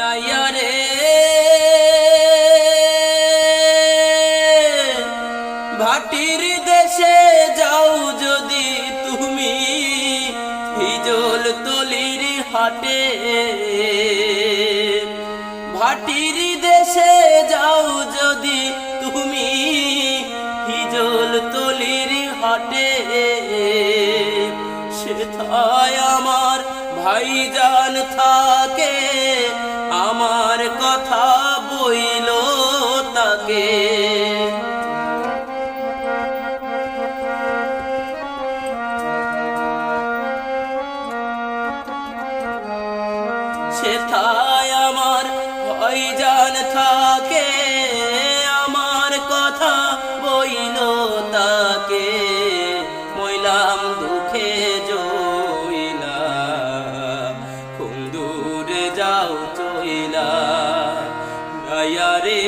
নাইয়া রে ভাটির দেশে যাও যদি তুমি হিজল তলির হাটে ভাটির দেশে যাও যদি তুমি হিজল তলির হাটে সেথায় আমার ভাইজান থাকে আমার কথা বইল তাকে সেথায় আমার ভাইজান থাকে আমার কথা বইল তাকে মইলাম দুঃখে জইলা খুব দূরে যাও চইলা নাইয়া রে